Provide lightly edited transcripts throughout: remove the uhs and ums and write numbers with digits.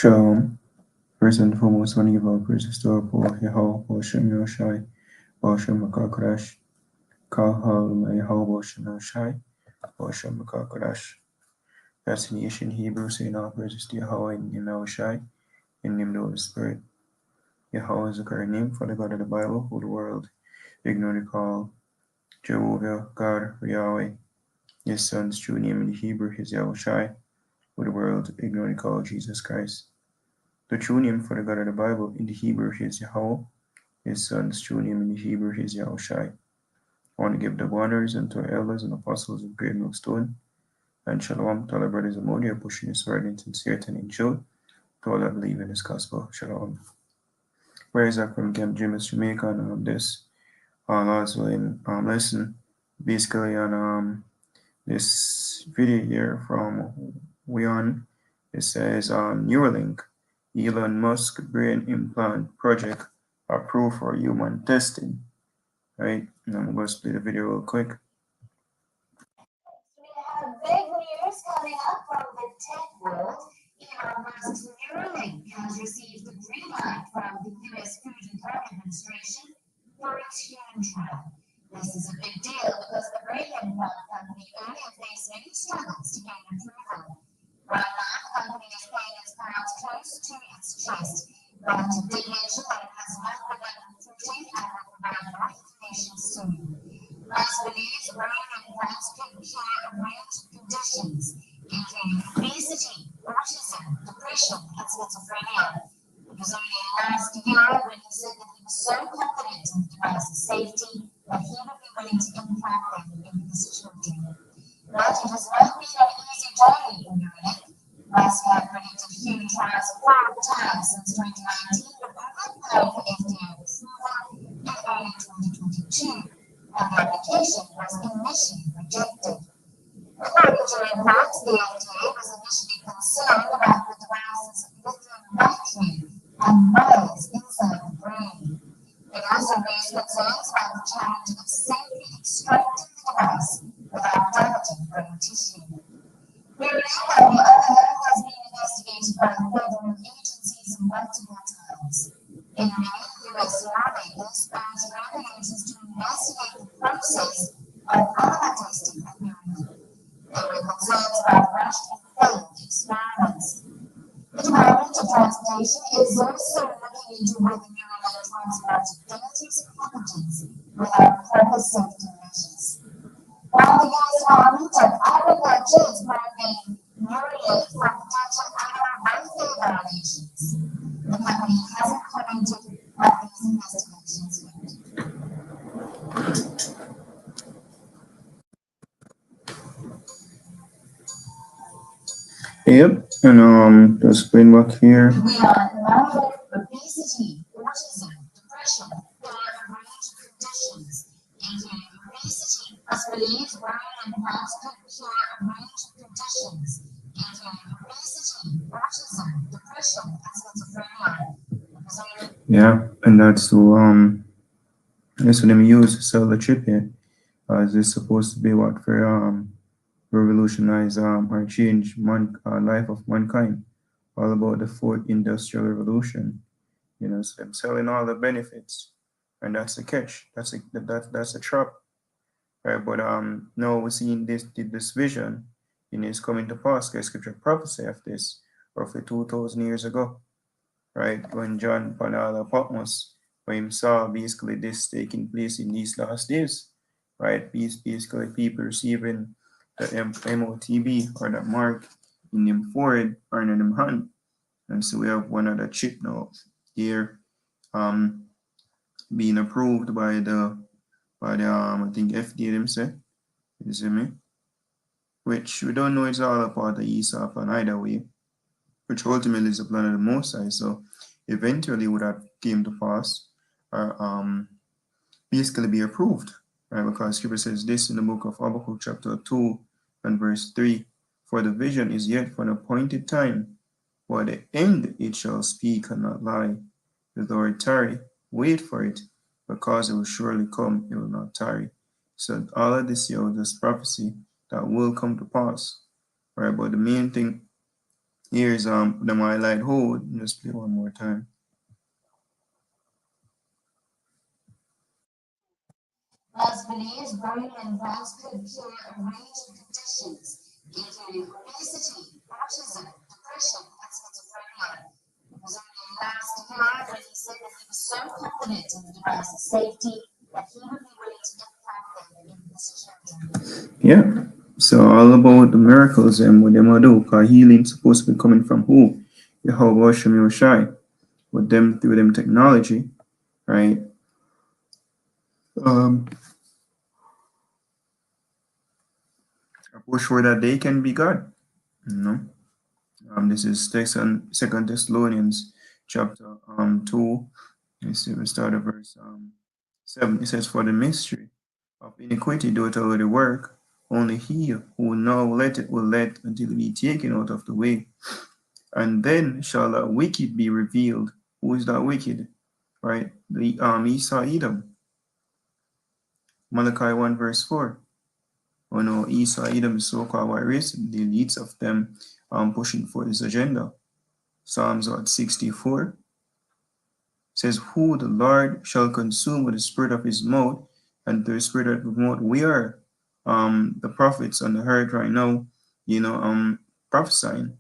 Shalom. First and foremost, I want to give our praises to our poor Yahweh, Hashem Yoshai, Hashem Makakadash, Kahal, Yahweh, Hashem Yoshai, Hashem Makakadash. That's in ancient Hebrew, saying all praises to Yahweh in name Yoshai, in name the Holy Spirit. Yahweh is the current name for the God of the Bible, who the world ignorantly call Jehovah, God, Yahweh. His son's true name in the Hebrew is Yahushai, who the world ignorantly call Jesus Christ. The true name for the God of the Bible in the Hebrew is Yahweh. His son's true name in the Hebrew is Yahushai. I want to give the honors unto our elders and apostles of great millstone, and shalom to all our brothers and mothers pushing his word in sincerity and in truth, to all that believe in his gospel. Shalom. Whereas I'm from Camp James, Jamaica, and this also in lesson, basically on this video here from Weon. It says Neuralink, Elon Musk brain implant project approved for human testing. Right? And I'm going to split the video real quick. We have big news coming up from the tech world. Elon Musk's Neuralink has received the green light from the U.S. Food and Drug Administration for its human trial. This is a big deal because the brain implant company earlier faced many struggles to gain approval. Right now, the company is playing its cards close to its chest, but did mention that it has not begun recruiting and will provide more information soon. Musk believes brain implants could cure a range of conditions, including obesity, autism, depression, and schizophrenia. It was only last year when he said that he was so confident in the device's safety that he would be willing to implant them in his children. But it has not been an easy journey for Neuralink. Musk had predicted human trials 4 times since 2019, but only applied for FDA approval in early 2022, and the application was initially rejected. According to Implant, the FDA was initially concerned about the device's lithium battery and wires inside the brain. It also raised concerns about the challenge of safely extracting the device without damaging brain tissue. Neuralink, on the other hand, has been investigated by federal agencies multiple times. In May, U.S. lawmakers urged regulators to investigate the process of animal testing of Neuralink. There were concerns about rushed and failed experiments. The Department of Transportation is also looking into whether Neuralink transports dangerous pathogens without proper safety measures. While the U.S. Department of Agriculture is monitoring Neuralink for potential animal welfare violations, the company hasn't commented on these investigations yet. Yep, and just bring back here. We are now obesity, autism, depression, there are a range of conditions, including obesity. Musk believes brain implants could cure a range of conditions, including obesity, autism, depression, and schizophrenia. Yeah, and that's what them use to sell the chip here. Is this supposed to be what for revolutionize or change life of mankind? All about the fourth industrial revolution. So them selling all the benefits, and that's the catch. That's a trap, right? But now we're seeing this vision, is coming to pass. Because scripture prophecy of this roughly 2,000 years ago, right? When John Panala Patmos, when he saw basically this taking place in these last days, right? Basically people receiving the MOTB or that mark in them forehead or in them hand. And so we have one other chip now here being approved by the I think FDA themselves. You see me? Which we don't know it's all a part of ESOP and either way, which ultimately is the plan of the Most High. So eventually would have came to pass or basically be approved, right? Because Scripture says this in the book of Habakkuk chapter 2 and verse 3, for the vision is yet for an appointed time, for the end it shall speak and not lie. The Lord tarry, wait for it, because it will surely come, it will not tarry. So all of this here was this prophecy that will come to pass, right? But the main thing Here's the highlight hold. Let's play one more time. Musk believes growing implants could cure a range of conditions, including obesity, autism, depression, and schizophrenia. It was only last year when he said that he was so confident in the device's safety that he would be willing to implant them in his children. Yeah. So all about the miracles and what them do, because healing supposed to be coming from who? Yahweh Shem Yoshai. With them through them technology, right? Um for sure that they can be God. You know. This is Second Thessalonians chapter 2. Let's see, we start at verse 7. It says, "For the mystery of iniquity doeth already work, only he who now let it will let until it be taken out of the way. And then shall the wicked be revealed." Who is that wicked? Right? The Esau Edom. Malachi 1 verse 4. Oh no, Esau Edom is so-called white race, the elites of them pushing for this agenda. Psalms 64 says, "Who the Lord shall consume with the spirit of his mouth, and the spirit of his mouth." We are the prophets on the earth right now, prophesying,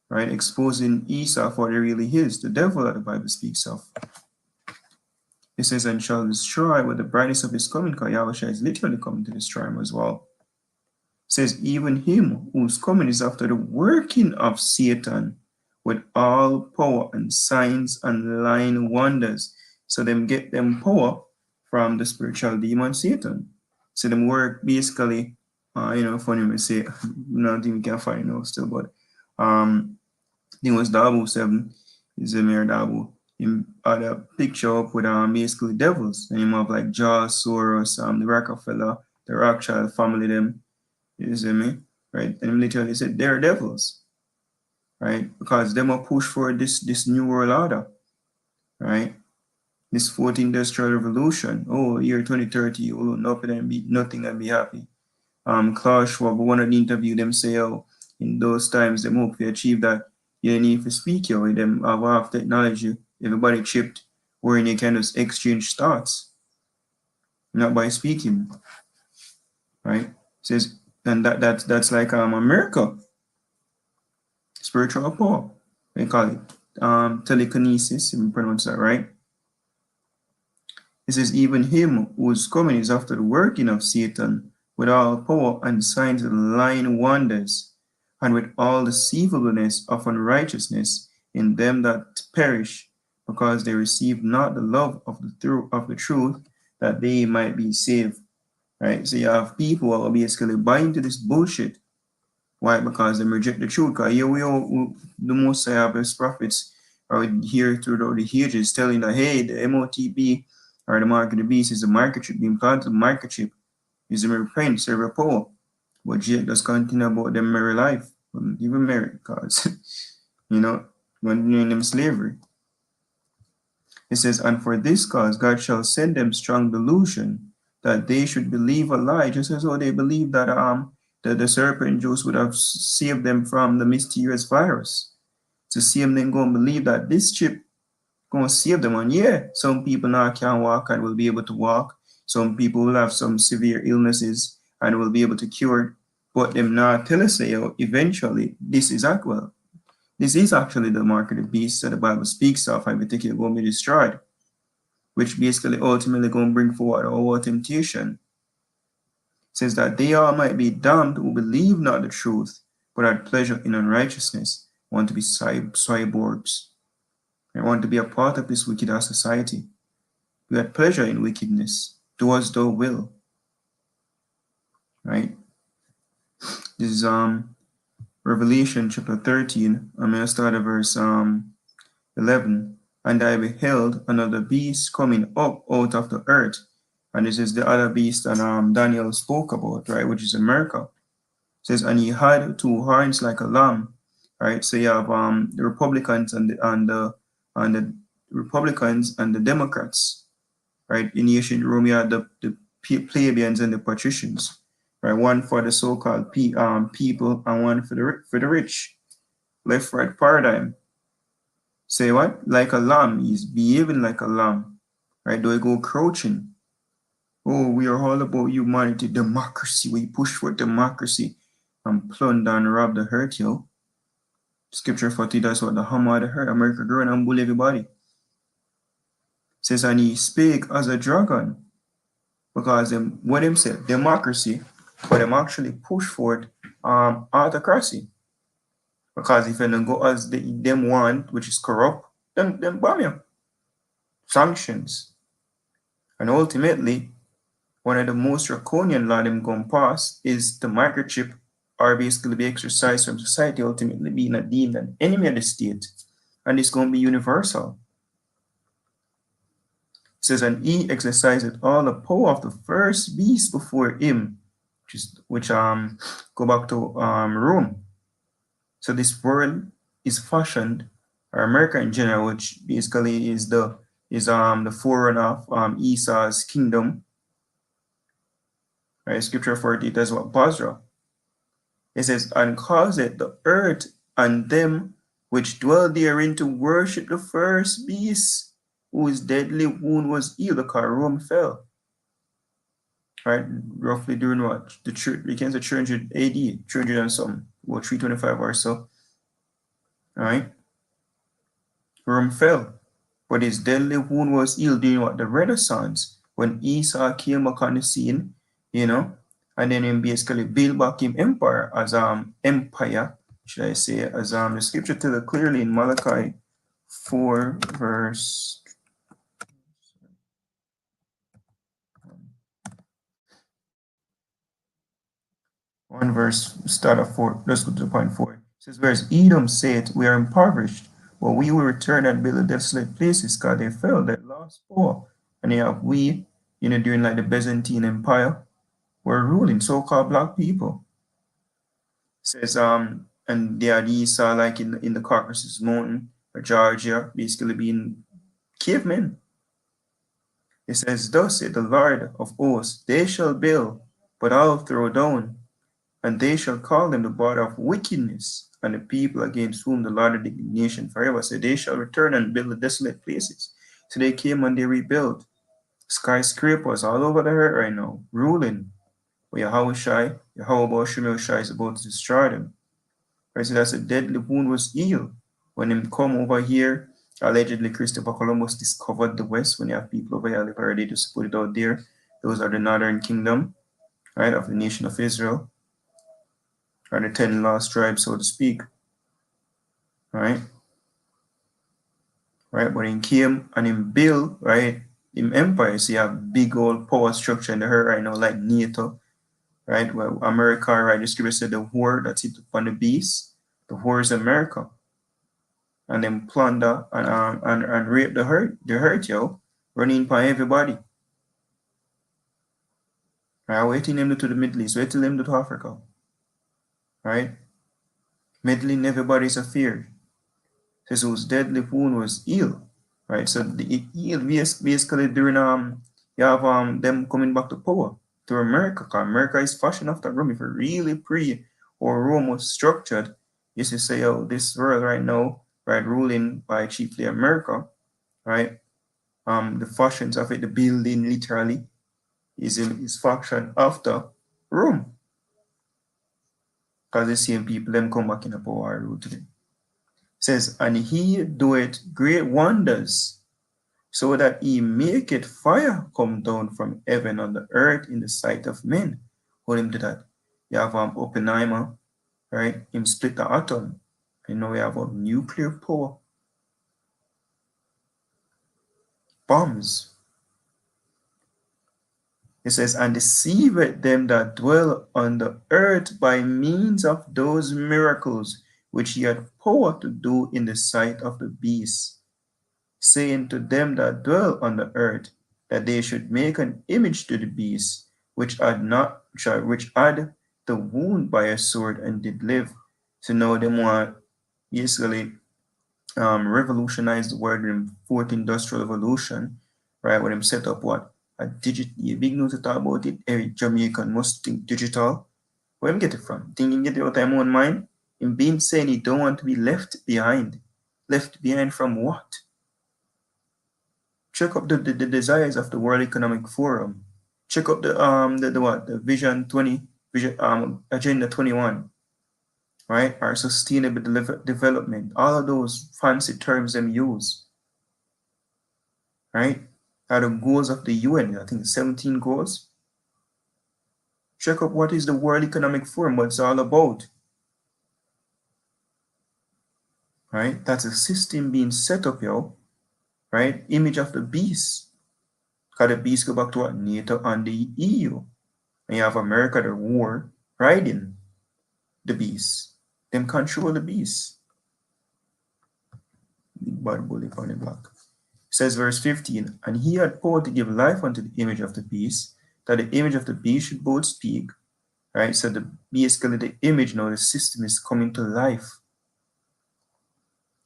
right? Exposing Esau for what he really is, the devil that the Bible speaks of. It says, "And shall destroy with the brightness of his coming," because Yahushua is literally coming to destroy him as well. It says, "Even him whose coming is after the working of Satan with all power and signs and lying wonders." So them get them power from the spiritual demon Satan. So them work basically, funny me say, nothing we can find out still, but I think it was Dabu 7, is a mere Dabu. Him had a picture up with basically devils, and him have like Jaws, Soros, the Rockefeller, the Rothschild family, them, you see me? Right? And him literally said they're devils, right? Because them are push for this new world order, right? This fourth industrial revolution. Oh, year 2030, you will nothing and be happy. Klaus Schwab, one of the interview them say, oh, in those times them hope to achieve that you need to speak with them have technology, everybody chipped, wherein you can just exchange thoughts, not by speaking, right? Says, and that's like a miracle. Spiritual power. They call it telekinesis, if you pronounce that right. It says, "Even him whose coming is after the working of Satan, with all power and signs and lying wonders, and with all deceivableness of unrighteousness in them that perish, because they receive not the love of the truth, that they might be saved." Right? So you have people who are basically buying into this bullshit. Why? Because they reject the truth. Because here the most Sabbath prophets are here throughout the ages telling that, hey, the MOTB or the mark of the beast is a microchip. The implanted microchip is a repent, serve a power. But Jake does continue about them marry life. Even marry, because, when you're in them slavery. It says, "And for this cause God shall send them strong delusion, that they should believe a lie," just as though they believe that the serpent juice would have saved them from the mysterious virus. To see them then go and believe that this chip gonna save them. And yeah, some people now can walk and will be able to walk. Some people will have some severe illnesses and will be able to cure it. But them not tell us say, oh, eventually this is actual. This is actually the mark of the beast that the Bible speaks of, and we think it's going to be destroyed, which basically ultimately going to bring forward our temptation. It says that they all might be damned who believe not the truth, but had pleasure in unrighteousness, want to be cyborgs, and want to be a part of this wicked society. We had pleasure in wickedness, do as thou will. Right? This is Revelation chapter 13. I'm gonna start at verse 11. "And I beheld another beast coming up out of the earth." And this is the other beast that Daniel spoke about, right? Which is a miracle. It says, "And he had two horns like a lamb." Right? So you have the Republicans and the Republicans and the Democrats. Right? In ancient Rome, you had the plebeians and the patricians. Right? One for the so-called people and one for the rich. left right paradigm. Say what? Like a lamb. He's behaving like a lamb. Right? Do I go crouching? Oh, we are all about humanity, democracy. We push for democracy and plunder and rob the hurt, yo. Scripture 40, that's what the hammer of the hurt. America growing and bully everybody. Says, and he spake as a dragon. Because what him said, democracy, but them actually push for it autocracy. Because if they don't go as them want, which is corrupt, then bomb you. Sanctions. And ultimately, one of the most draconian law them going pass is the microchip are basically be exercised from society, ultimately being deemed an enemy of the state. And it's going to be universal. It says, and he exercised all the power of the first beast before him, which go back to Rome. So this world is fashioned, or America in general, which basically is the forerunner of Esau's kingdom. Right? Scripture 40 tells what Basra. It says, and causeth the earth and them which dwell therein to worship the first beast, whose deadly wound was healed, because Rome fell. Right? Roughly during what? The church, we can say 300 AD, 300 and some, or 325 or so. All right? Rome fell, but his deadly wound was healed during what? The Renaissance, when Esau came back on the scene, you know, and then him basically build back him empire as empire, should I say, as the scripture tells it clearly in Malachi 4 verse 1 verse start of 4. Let's go to point 4. It says, whereas Edom said, we are impoverished, but we will return and build the desolate places, because they fell, they lost poor. And we, during like the Byzantine Empire, were ruling so-called black people. It says, and they are these like in the Caucasus Mountain or Georgia, basically being cavemen. It says, thus said the Lord of hosts, they shall build, but I'll throw down, and they shall call them the border of wickedness, and the people against whom the Lord of indignation forever. So they shall return and build the desolate places. So they came and they rebuilt skyscrapers all over the earth right now, ruling. But Yahweh Shai is about to destroy them. Right, so that's a deadly wound was healed. When him come over here, allegedly Christopher Columbus discovered the West. When you have people over here, they've already just put it out there. Those are the northern kingdom, right, of the nation of Israel, or the 10 lost tribes, so to speak. Right? Right, but in came and in build, right, in empire, so you have big old power structure in the earth right now, like NATO, right? Well, America, right? The scripture said the whore that sit upon the beast, the whore is America. And then plunder and rape the hurt, yo, running by everybody. Right? Waiting them to the Middle East, waiting them to Africa. Right? Meddling everybody's affair. Says whose deadly wound was ill. Right? So the ill basically during you have them coming back to power to America, because America is fashioned after Rome. If you really pray or Rome was structured, you should say, oh, this world right now, right, ruling by chiefly America, right? The fashions of it, the building literally is fashion after Rome. Because the same people them come back in the power rule today. It says, and he doeth great wonders, so that he maketh fire come down from heaven on the earth in the sight of men. What him do that? You have Oppenheimer, right? Him split the atom. And now we have nuclear power. Bombs. It says, and deceiveth them that dwell on the earth by means of those miracles which he had power to do in the sight of the beast, saying to them that dwell on the earth that they should make an image to the beast, which had the wound by a sword and did live. So now they want basically revolutionized the world in fourth industrial revolution, right? When them set up what? A big news to talk about it. Every Jamaican must think digital. Where them get it from? Thinking get it out of their own mind? In being saying he don't want to be left behind. Left behind from what? Check up the desires of the World Economic Forum. Check up the Vision 20, Agenda 21, right? Our sustainable development. All of those fancy terms them use, right? Are the goals of the UN. I think 17 goals. Check up what is the World Economic Forum, what it's all about. Right? That's a system being set up, yo. Right? Image of the beast. Because the beast go back to what? NATO and the EU. And you have America, the war, riding the beast. Them control the beast. Big bad bully on the block. It says verse 15, and he had power to give life unto the image of the beast, that the image of the beast should both speak. Right? So basically the image now, the system is coming to life.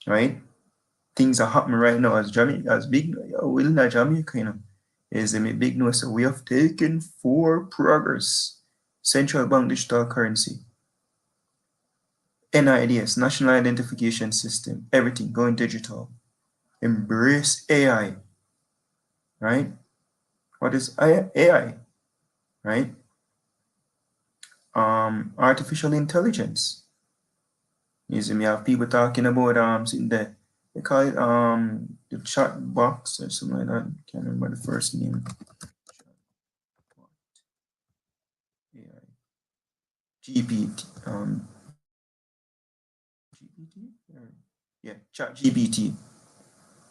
Right? Things are happening right now as Jamaica, as big, will not Jamaica, is a big news. So we have taken for progress. Central bank digital currency. NIDS, National Identification System, everything going digital. Embrace AI, right? What is AI, right? Artificial intelligence. You see, me have people talking about sitting there. They call it the chat box or something like that. Can't remember the first name. AI. GPT. GPT? Yeah, chat GPT.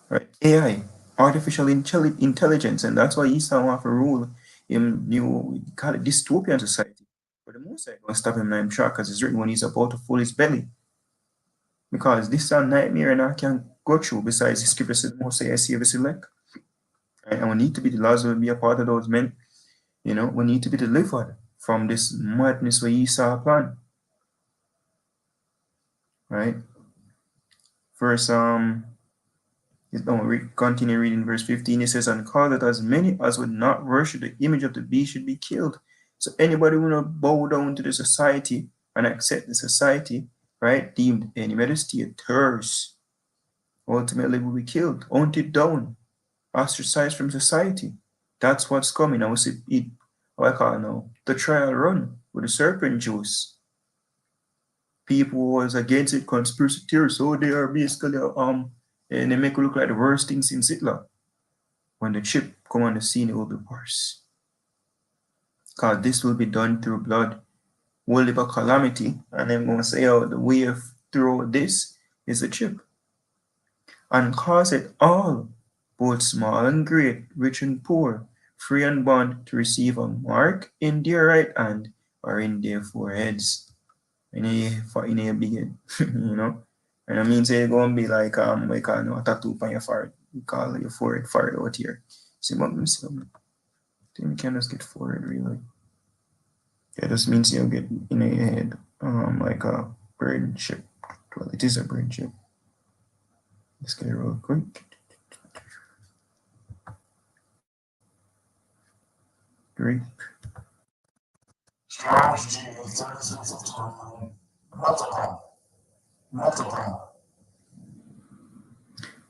Right? AI, artificial intelligence, and that's why Esau want to rule him new call it dystopian society. But the most I gonna stop him now, I'm sure, because it's written when he's about to fill his belly. Because this is a nightmare and I can go through besides the scripture says most I save his elect. Right? And we need to be the laws will be a part of those men. We need to be delivered from this madness where Esau plan. Right? Verse continue reading verse 15. It says, and call that as many as would not worship the image of the beast should be killed. So anybody who will bow down to the society and accept the society, right, deemed any majesty a terrorist, ultimately will be killed, hunted down, ostracized from society. That's what's coming. I will see it, what I call it now, the trial run with the serpent juice. People who was against it, conspiracy theorists, so they are basically and they make it look like the worst thing since Hitler. When the chip come on the scene, it will be worse. Because this will be done through blood. Will be a calamity, and I'm going to say, the way through this is the chip. And cause it all, both small and great, rich and poor, free and bond, to receive a mark in their right hand or in their foreheads. In a big head, And I mean, say it's gonna be like we call a tattoo on your forehead. We call your forehead out here. See what I'm saying? Then you can just get forehead really. Yeah, this means you'll get in a head, like a bird ship. Well, it is a bird ship. Let's get it real quick. Great.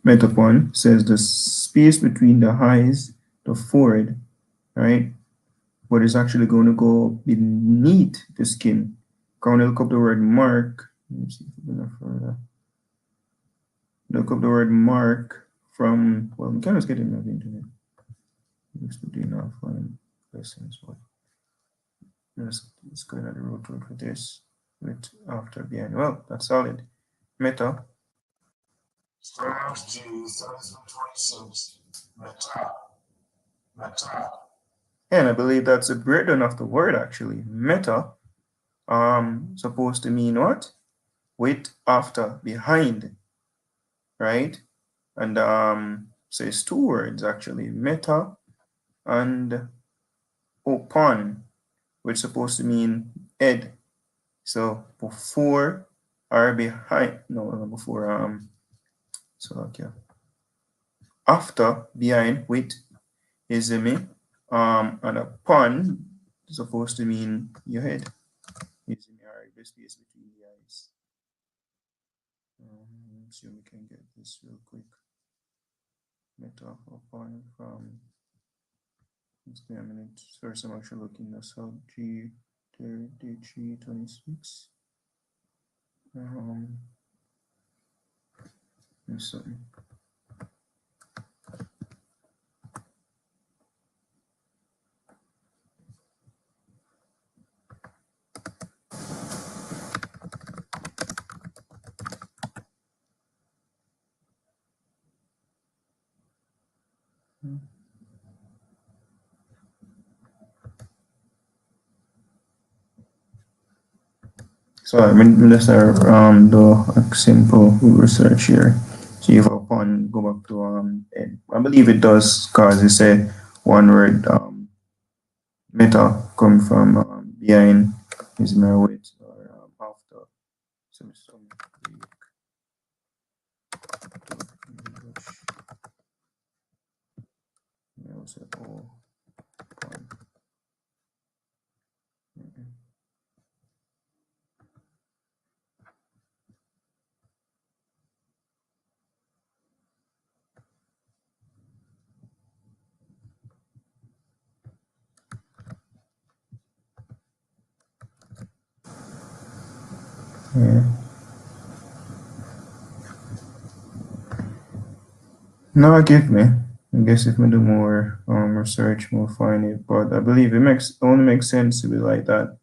Metapon says the space between the eyes, the forehead, right? What is actually going to go beneath the skin. Can we look up the word mark? Let me see if we can further. Look up the word mark from, well, we can just get it on the internet. Used to do offline lessons, but let's go down the road to it for this with after behind. Well, that's solid. Meta. And I believe that's a breakdown of the word actually. Meta supposed to mean what? With, after, behind, right? And so it's two words actually, meta and upon, which is supposed to mean head. So before or behind, no, before, so okay. After, behind, with is a me, and upon is supposed to mean your head. Is in the space between the eyes. See if we can get this real quick. Metal upon from. Let's give a minute. First, I'm actually looking this up. G3326. There's something. So I mean, let's do a simple research here. See if upon go back to I believe it does cause it's a one word meta come from behind is my weight or after some you know, so, oh, yeah. No, I give me. I guess if we do more research, we'll find it. But I believe it makes only makes sense to be like that,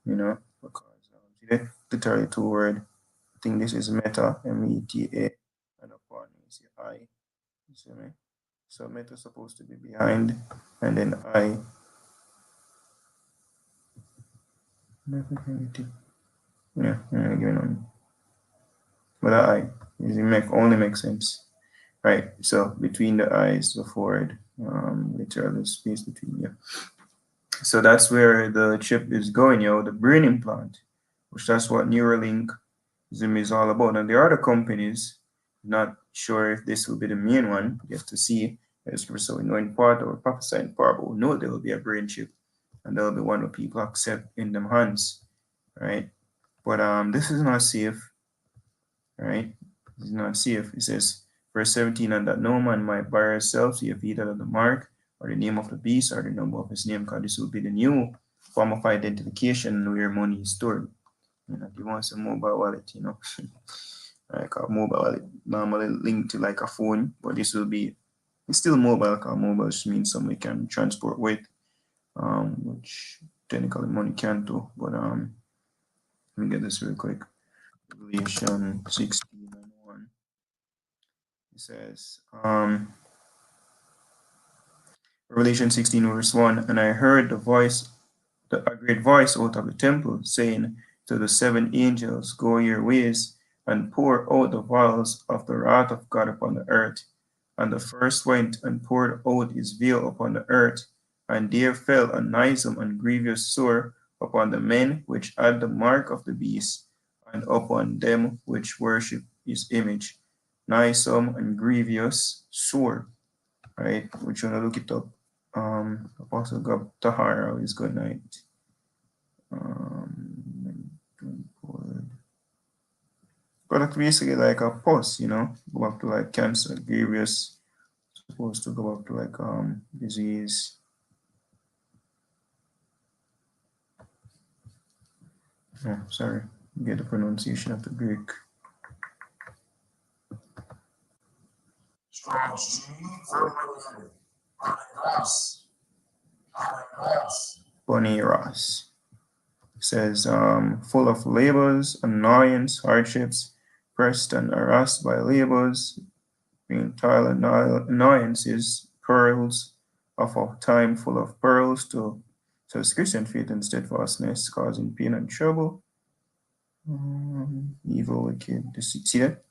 you know, because see that literally two word. I think this is meta, meta, and upon is I. You see me? So meta is supposed to be behind, and then I. Never can get it. Yeah, yeah, give on. But I is it make only makes sense, right? So between the eyes, the forward, literally space between you. So that's where the chip is going, the brain implant, which that's what Neuralink Zoom is all about. And there are other companies, not sure if this will be the main one. You have to see. So we know in part or prophesy in part, but we know there will be a brain chip, and there will be one that people accept in them hands, right? But this is not safe, right? It's not safe. It says verse 17, and that no man might buy or sell to you either of the mark or the name of the beast or the number of his name, because this will be the new form of identification where money is stored. If you want some mobile wallet, like a mobile wallet normally linked to like a phone, but this will be it's still mobile, because mobile just means somebody can transport with, which technically money can't do. But let me get this real quick. Revelation 16 and 1. It says, Revelation 16 verse 1, and I heard a great voice out of the temple, saying to the seven angels, go your ways, and pour out the vials of the wrath of God upon the earth. And the first went and poured out his vial upon the earth, and there fell a noisome and grievous sore upon the men which had the mark of the beast, and upon them which worship his image. Noisome and grievous sore, right? Which you want to look it up. Apostle God Tahara is good night. But it's basically like a pus, go back to like cancer, grievous, supposed to go back to like disease. Oh, sorry, get the pronunciation of the Greek. Boniras says, full of labors, annoyance, hardships, pressed and harassed by labors, being tired annoyances, pearls of a time full of pearls to his Christian faith and steadfastness, causing pain and trouble, evil, wicked, see that?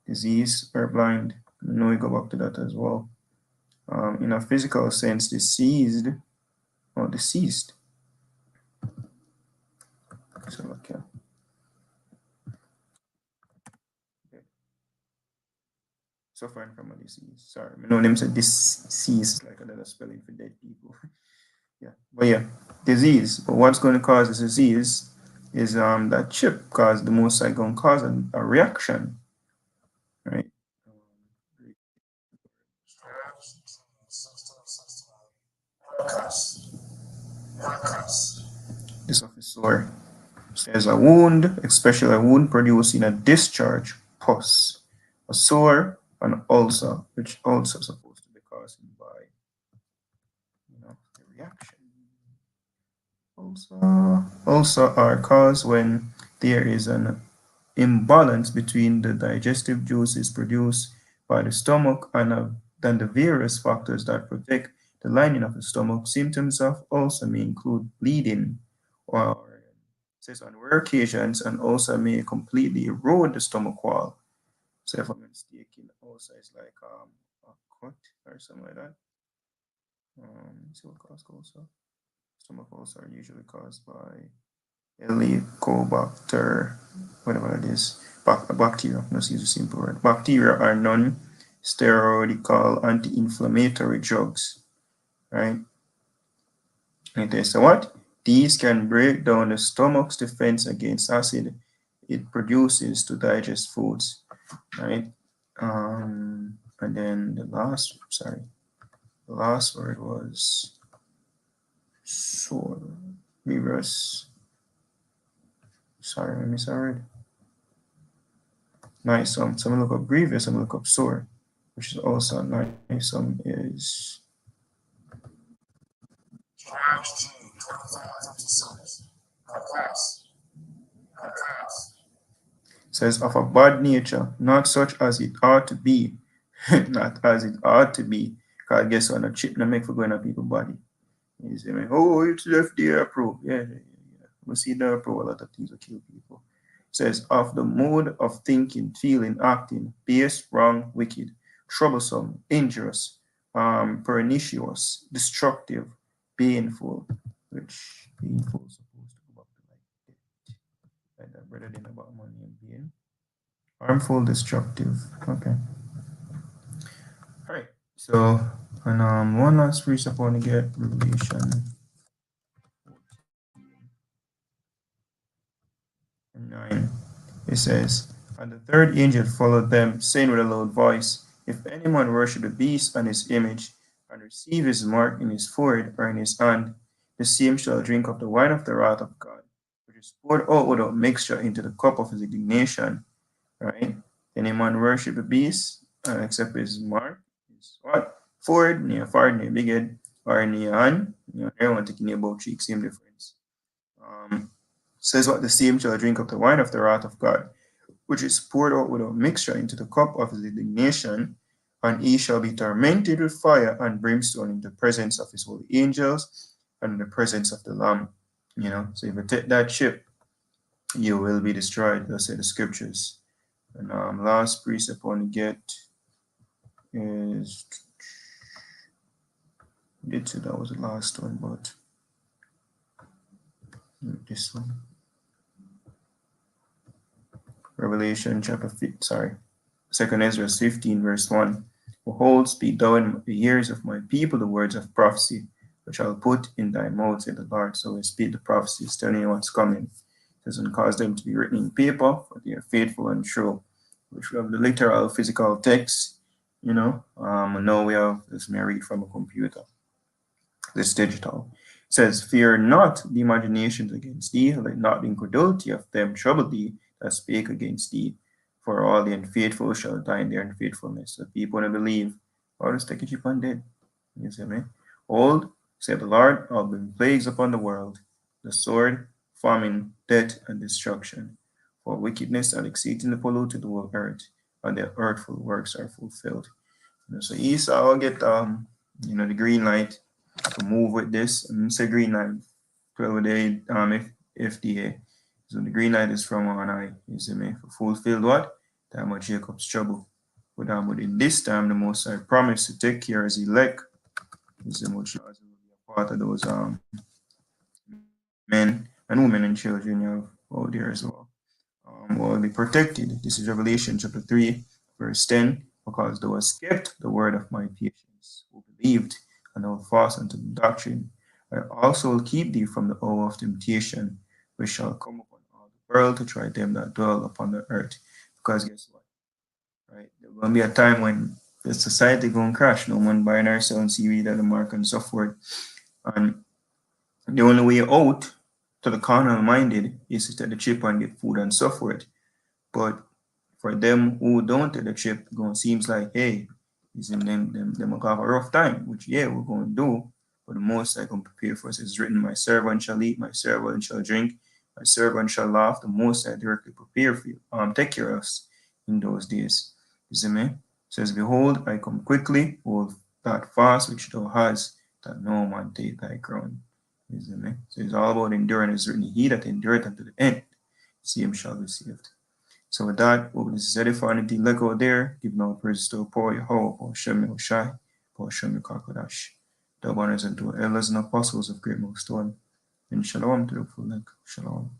Disease or blind. I know we go back to that as well. In a physical sense, deceased or deceased. So, okay. Suffering from a disease. Sorry, I know them said disease like another spelling for dead people. Yeah, but yeah, disease. But what's going to cause the disease is that chip, cause the most going to cause a reaction. right? This of is sore. Says a wound, especially a wound producing a discharge, pus, a sore, an ulcer, which also supposed to be caused by the reaction. Also are caused when there is an imbalance between the digestive juices produced by the stomach and the various factors that protect the lining of the stomach. Symptoms of ulcer may include bleeding, or says on rare occasions, and ulcer may completely erode the stomach wall. So if I'm not mistaken, ulcer is like a cut or something like that. See what causes ulcer. Stomach ulcer are usually caused by Helicobacter, whatever it is, bacteria. Let's use a simple word. Bacteria are non-steroidal anti-inflammatory drugs, right? And they say what? These can break down the stomach's defense against acid it produces to digest foods, right? And then the last word was sore, reverse. Sorry, I misheard. Nice. So I'm gonna look up grievous. I'm gonna look up sore, which is also nice. Is says of a bad nature, not such as it ought to be, not as it ought to be. Cause guess what? A chip no make for going on people's body. You see me? Oh, it's FDA approved. Yeah. We see the approve a lot of things that kill people. Says of the mode of thinking, feeling, acting, base, wrong, wicked, troublesome, injurious, pernicious, destructive, painful, which painful is supposed to go back to like that rather than about money and pain. Harmful, destructive. Okay. All right. So, and one last verse I want to get Revelation 9. It says, and the third angel followed them, saying with a loud voice, if anyone worship the beast and his image, and receive his mark in his forehead or in his hand, the same shall drink of the wine of the wrath of God, which is poured out without mixture into the cup of his indignation. Right? Any man worship the beast, except his mark, his what? Forehead, near forehead, near big head, or near hand. Everyone taking about cheek, same difference. Um, says what the same shall drink of the wine of the wrath of God, which is poured out without mixture into the cup of his indignation, and he shall be tormented with fire and brimstone in the presence of his holy angels and in the presence of the Lamb. So if you take that chip, you will be destroyed, thus say the scriptures. And last precept I want to get is did say that was the last one, but this one. Revelation chapter 5, sorry. 2nd Ezra 15, verse 1. Behold, speak thou in the ears of my people the words of prophecy, which I'll put in thy mouth, said the Lord. So we speak the prophecies, telling you what's coming. It doesn't cause them to be written in paper, for they are faithful and true. Which we have the literal physical text, now we have this may read from a computer. This digital. It says, fear not the imaginations against thee, let not the incredulity of them trouble thee that spake against thee. For all the unfaithful shall die in their unfaithfulness. So people don't believe, or just take a chip and dead. You see me? Old, said the Lord, I'll bring plagues upon the world, the sword, famine, death, and destruction. For wickedness and exceeding the polluted whole earth, and their earthful works are fulfilled. So Esau will get the green light to move with this. And say green light, 12 day FDA. So the green light is from on high, you see me, for fulfilled what? Time of Jacob's trouble. But in this time, the Most High promised to take care of his elect. You see much laws will be a part of those men and women and children you have out there as well. Will be protected. This is Revelation chapter 3, verse 10. Because thou hast kept the word of my patience, who believed and held fast unto the doctrine, I also will keep thee from the hour of temptation, which shall come upon all the world to try them that dwell upon the earth. Because guess what? Right? There's going to be a time when the society going to crash. No man buying or selling seaweed at the market and so forth. And the only way out to the carnal minded is to take the chip and get food and so forth. But for them who don't take the chip, going seems like, hey, is in them will have a rough time, which yeah, we're going to do. But the most I can prepare for us is written, my servant shall eat, my servant shall drink, my servant shall laugh. The most I directly prepare for you, take care of us in those days. You see me? Says, behold, I come quickly, hold that fast which thou hast, that no man take thy crown. You see me? So it's all about enduring. It's written, he that endureth unto the end, see him shall be saved. So with that, what is edifying the let go there, giving all praise to Paul Yahweh, Paul Shem Yoshai, Paul Shem Kakodash. The honors unto elders and apostles of great milestone. And shalom to the full length. Shalom.